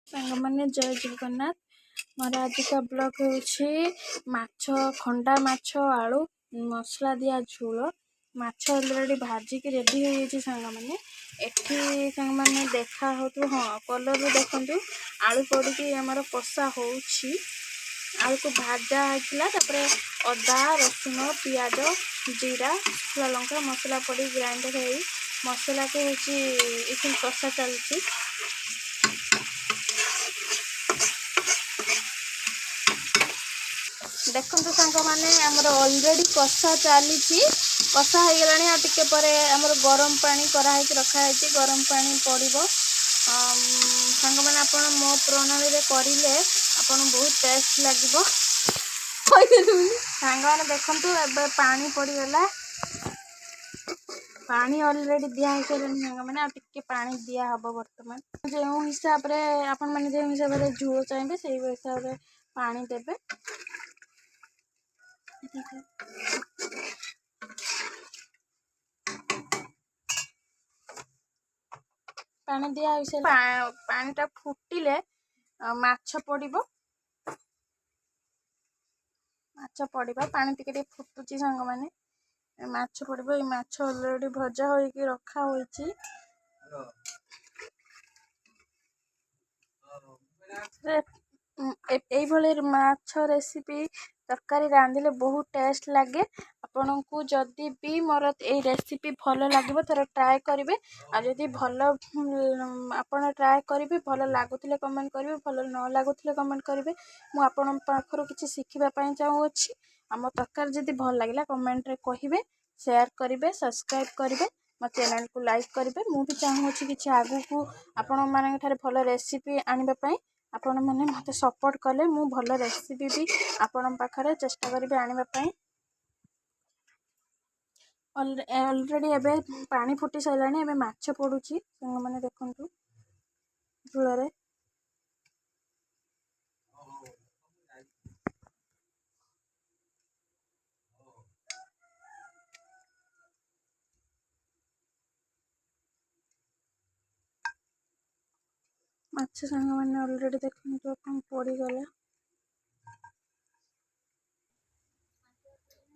सांग मैंने जय जगन्नाथ मोर आज का ब्लॉग माछ खंडा माछ आलू मसला दिया झोल माछ अलरेडी भाजिक रेडी हो सांग मैंने एठी सांग मैंने देखा हो तो हाँ कलर देखु आलू पड़ी आमर कषा हो आलू को भाजा होता अदा रसुण पियाज जीरा शुखला लंका मसला पड़ी ग्राइंडर हो मसला को हूँ कषा चलती देखो सांग मैंने आमर ऑलरेडी कषा चली कषा हो गला टिके आमर गरम पानी कराई रखाई गरम पानी पड़ो सांग मैंने आप मो प्रणाली करें आपन बहुत टेस्ट लगे सांग मैंने देखु ए पानी पड़गला पानी ऑलरेडी दिया सारे सांग मैंने टिके पानी दिया हम बर्तमान जो हिसाब से आपण मैंने जो हिसाब से झोल चाहिए से हिसाब से पानी देवे पानी दिया पानी टा फुटिले माछ पड़ो माछ पड़ा पानी टिके फुटुची सांग मैंने माछ पड़ो ये माछ ऑलरेडी भजा हो रखा होई माछ रेसिपी तरकारी रांधिले बहुत टेस्ट लगे आपन को जदि भी मोर ए रेसिपी भल लगे थोड़ा ट्राए करेंगे आदि भल आपन ट्राए करेंगे भल लगुले कमेंट करेंगे भल न लगुले कमेंट करेंगे मुझे पाखर किसी शिखापी चाहूँगी आम तरकारी जदि भल लगे कमेंट रे कहे शेयर करेंगे सब्सक्राइब करेंगे मो चैनल को लाइक करेंगे मुझे चाहूँगी किसी आगु को आपण मान भल रेसिपी आने आपण मैंने मत सपोर्ट कले मु भल रेसिपी भी आपण पाखरे चेष्टा करी आने ऑलरेडी एबे पानी फुटी सारानी एबे माछ पड़ुची सांग मैंने देखंतु झोल माछ सांग मैंने ऑलरेडी देखंतु अपन पड़ी गला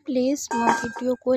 प्लीज मो वीडियो को